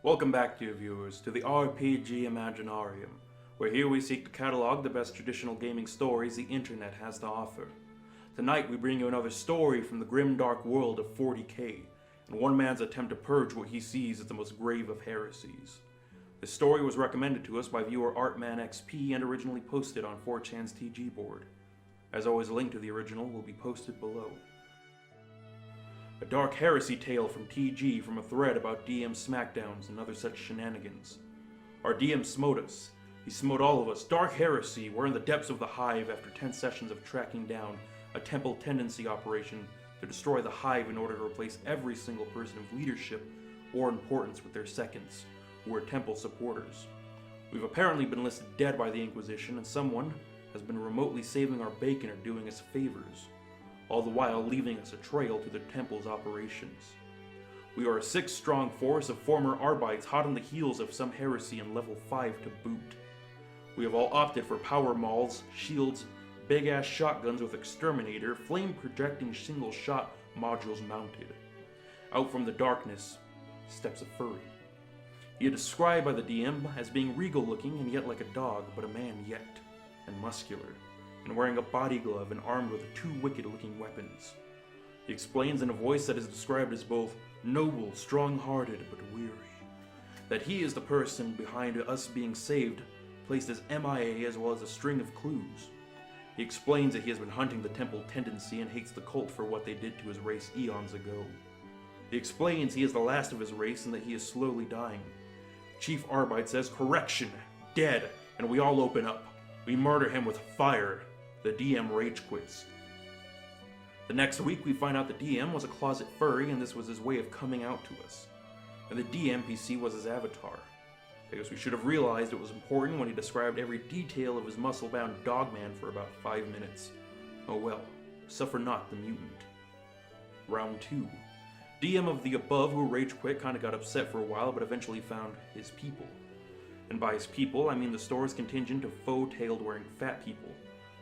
Welcome back, dear viewers, to the RPG Imaginarium, where here we seek to catalog the best traditional gaming stories the internet has to offer. Tonight we bring you another story from the grim dark world of 40k, and one man's attempt to purge what he sees as the most grave of heresies. This story was recommended to us by viewer ArtmanXP and originally posted on 4chan's TG board. As always, a link to the original will be posted below. A dark heresy tale from TG from a thread about DM smackdowns and other such shenanigans. Our DM smote us. He smote all of us. Dark heresy. We're in the depths of the hive after 10 sessions of tracking down a temple tendency operation to destroy the hive in order to replace every single person of leadership or importance with their seconds, who are temple supporters. We've apparently been listed dead by the Inquisition, and someone has been remotely saving our bacon or doing us favors, all the while leaving us a trail to the temple's operations. We are a 6-strong force of former Arbites hot on the heels of some heresy in level 5 to boot. We have all opted for power mauls, shields, big-ass shotguns with exterminator, flame-projecting single-shot modules mounted. Out from the darkness steps a furry. He is described by the DM as being regal-looking and yet like a dog, but a man yet, and muscular, and wearing a body glove and armed with 2 wicked-looking weapons. He explains in a voice that is described as both noble, strong-hearted, but weary, that he is the person behind us being saved, placed as MIA as well as a string of clues. He explains that he has been hunting the temple tendency and hates the cult for what they did to his race eons ago. He explains he is the last of his race and that he is slowly dying. Chief Arbite says, "Correction, dead," and we all open up. We murder him with fire. The DM rage quits. The next week we find out the DM was a closet furry and this was his way of coming out to us. And the DMPC was his avatar. I guess we should have realized it was important when he described every detail of his muscle-bound dogman for about 5 minutes. Oh well, suffer not the mutant. Round 2. DM of the above who rage quit kinda got upset for a while but eventually found his people. And by his people, I mean the store's contingent of faux-tailed wearing fat people.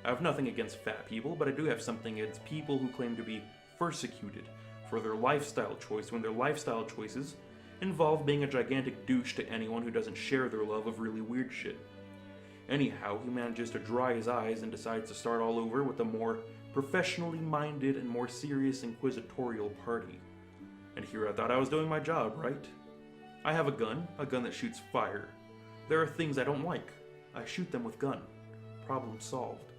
I have nothing against fat people, but I do have something against people who claim to be persecuted for their lifestyle choice when their lifestyle choices involve being a gigantic douche to anyone who doesn't share their love of really weird shit. Anyhow, he manages to dry his eyes and decides to start all over with a more professionally minded and more serious inquisitorial party. And here I thought I was doing my job, right? I have a gun that shoots fire. There are things I don't like. I shoot them with gun. Problem solved.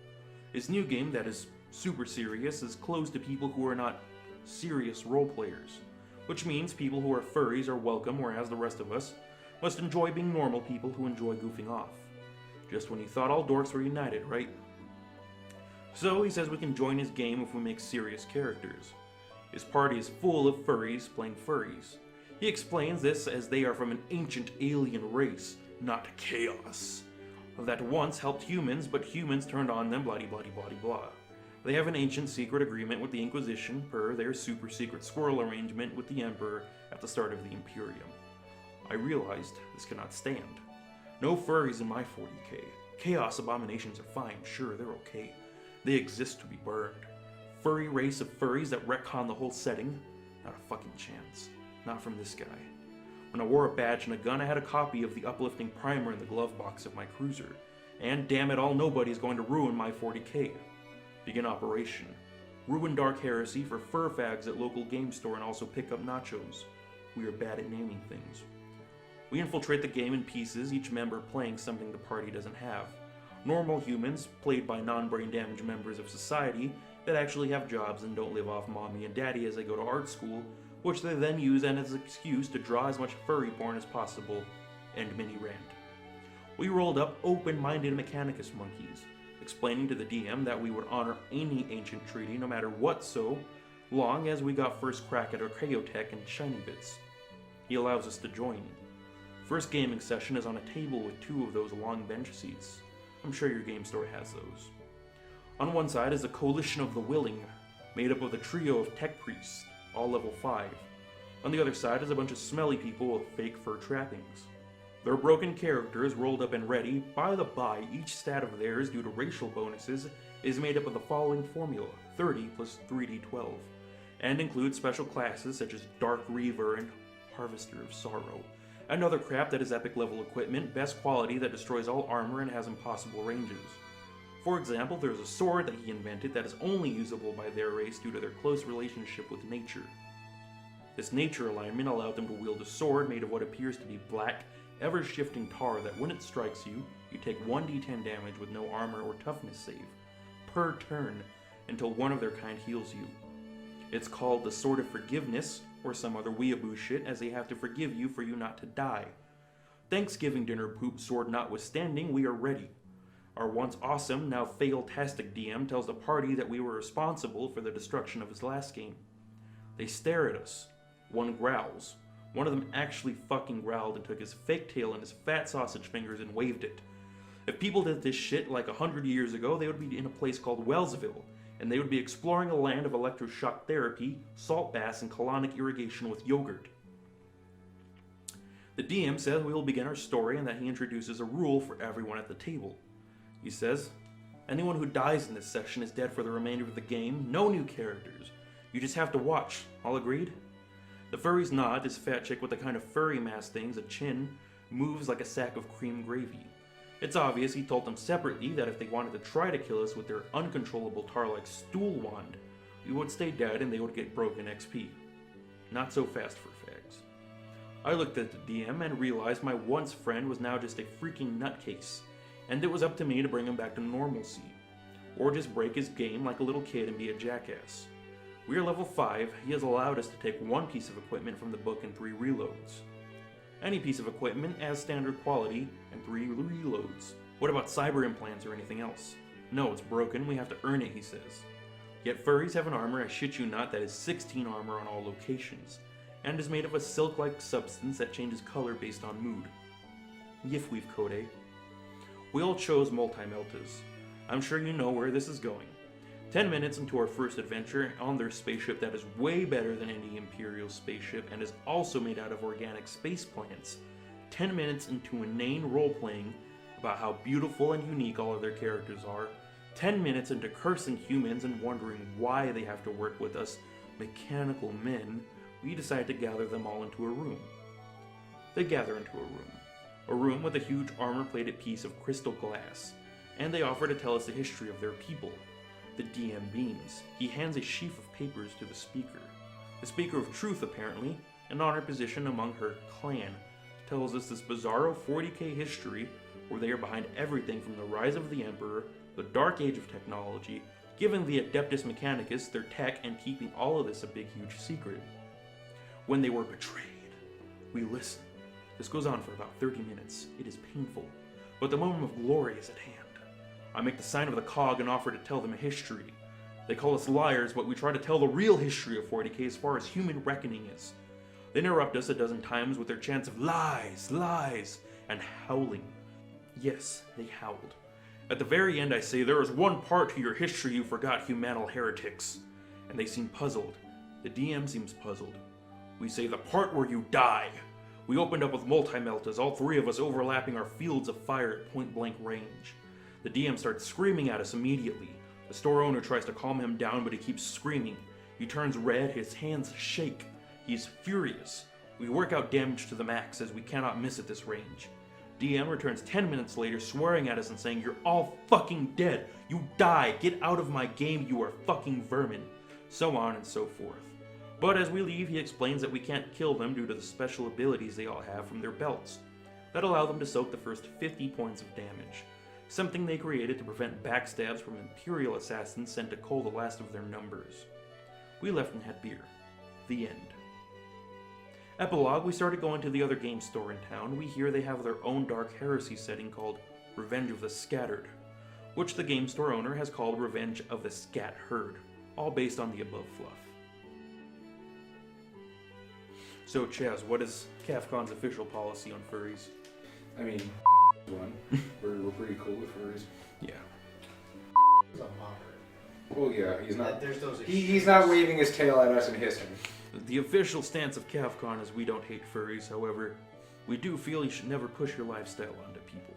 His new game that is super serious is closed to people who are not serious role players, which means people who are furries are welcome, whereas the rest of us must enjoy being normal people who enjoy goofing off. Just when you thought all dorks were united, right? So he says we can join his game if we make serious characters. His party is full of furries playing furries. He explains this as they are from an ancient alien race, not chaos, that once helped humans, but humans turned on them, blah blah blah blah. They have an ancient secret agreement with the Inquisition per their super secret squirrel arrangement with the Emperor at the start of the Imperium. I realized this cannot stand. No furries in my 40k. Chaos abominations are fine, sure, they're okay. They exist to be burned. Furry race of furries that retcon the whole setting? Not a fucking chance. Not from this guy. When I wore a badge and a gun, I had a copy of the uplifting primer in the glove box of my cruiser. And damn it all, nobody is going to ruin my 40k. Begin operation. Ruin Dark Heresy for fur fags at local game store and also pick up nachos. We are bad at naming things. We infiltrate the game in pieces, each member playing something the party doesn't have. Normal humans, played by non-brain damaged members of society that actually have jobs and don't live off mommy and daddy as they go to art school, which they then use as an excuse to draw as much furry porn as possible, and mini rant. We rolled up open-minded Mechanicus monkeys, explaining to the DM that we would honor any ancient treaty no matter what so long as we got first crack at Archaeotech and shiny bits. He allows us to join. First gaming session is on a table with 2 of those long bench seats. I'm sure your game store has those. On one side is a coalition of the willing, made up of a trio of tech priests, all level 5. On the other side is a bunch of smelly people with fake fur trappings. Their broken characters rolled up and ready. By the by, each stat of theirs due to racial bonuses is made up of the following formula, 30 plus 3d12, and includes special classes such as Dark Reaver and Harvester of Sorrow, and other crap that is epic level equipment, best quality that destroys all armor and has impossible ranges. For example, there's a sword that he invented that is only usable by their race due to their close relationship with nature. This nature alignment allowed them to wield a sword made of what appears to be black, ever-shifting tar that when it strikes you, you take 1d10 damage with no armor or toughness save, per turn, until one of their kind heals you. It's called the Sword of Forgiveness, or some other weeaboo shit, as they have to forgive you for you not to die. Thanksgiving dinner poop sword notwithstanding, we are ready. Our once awesome, now fail-tastic DM tells the party that we were responsible for the destruction of his last game. They stare at us. One growls. One of them actually fucking growled and took his fake tail in his fat sausage fingers and waved it. If people did this shit like 100 years ago, they would be in a place called Wellsville, and they would be exploring a land of electroshock therapy, salt baths, and colonic irrigation with yogurt. The DM says we will begin our story and that he introduces a rule for everyone at the table. He says, anyone who dies in this session is dead for the remainder of the game, no new characters. You just have to watch. All agreed? The furries nod. This fat chick with the kind of furry mask things, a chin, moves like a sack of cream gravy. It's obvious he told them separately that if they wanted to try to kill us with their uncontrollable tar-like stool wand, we would stay dead and they would get broken XP. Not so fast for fags. I looked at the DM and realized my once friend was now just a freaking nutcase, and it was up to me to bring him back to normalcy, or just break his game like a little kid and be a jackass. We are level 5, he has allowed us to take one piece of equipment from the book and 3 reloads. Any piece of equipment as standard quality and 3 reloads. What about cyber implants or anything else? No, it's broken, we have to earn it, he says. Yet furries have an armor, I shit you not, that is 16 armor on all locations, and is made of a silk-like substance that changes color based on mood. Yifweave code, eh? We all chose multi-meltas. I'm sure you know where this is going. 10 minutes into our first adventure on their spaceship that is way better than any Imperial spaceship and is also made out of organic space plants. 10 minutes into inane role-playing about how beautiful and unique all of their characters are. 10 minutes into cursing humans and wondering why they have to work with us mechanical men, we decide to gather them all into a room. They gather into a room with a huge armor-plated piece of crystal glass, and they offer to tell us the history of their people. The DM beams. He hands a sheaf of papers to the speaker of truth apparently, an honored position among her clan, tells us this bizarro 40k history where they are behind everything from the rise of the Emperor, the dark age of technology, giving the Adeptus Mechanicus their tech and keeping all of this a big huge secret. When they were betrayed, we listen. This goes on for about 30 minutes. It is painful, but the moment of glory is at hand. I make the sign of the cog and offer to tell them a history. They call us liars, but we try to tell the real history of 40k as far as human reckoning is. They interrupt us a dozen times with their chants of lies, lies, and howling. Yes, they howled. At the very end I say, there is one part to your history you forgot, humanal heretics. And they seem puzzled. The DM seems puzzled. We say, the part where you die. We opened up with multi-meltas, all 3 of us overlapping our fields of fire at point-blank range. The DM starts screaming at us immediately. The store owner tries to calm him down, but he keeps screaming. He turns red, his hands shake. He's furious. We work out damage to the max, as we cannot miss at this range. DM returns 10 minutes later, swearing at us and saying, you're all fucking dead. You die. Get out of my game, you are fucking vermin. So on and so forth. But as we leave, he explains that we can't kill them due to the special abilities they all have from their belts that allow them to soak the first 50 points of damage. Something they created to prevent backstabs from Imperial assassins sent to cull the last of their numbers. We left and had beer. The end. Epilogue, we started going to the other game store in town. We hear they have their own dark heresy setting called Revenge of the Scattered, which the game store owner has called Revenge of the Scat Herd, all based on the above fluff. So Chaz, what is CAFCON's official policy on furries? I mean, one. We're pretty cool with furries. Yeah. He's a moderate. Well, yeah, he's not. There's those He's not waving his tail at us and hissing. The official stance of CAFCON is we don't hate furries. However, we do feel you should never push your lifestyle onto people.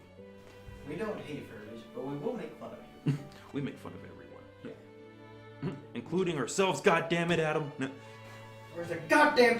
We don't hate furries, but we will make fun of you. We make fun of everyone. Yeah. Including ourselves, goddammit, Adam. No. Where's the goddamn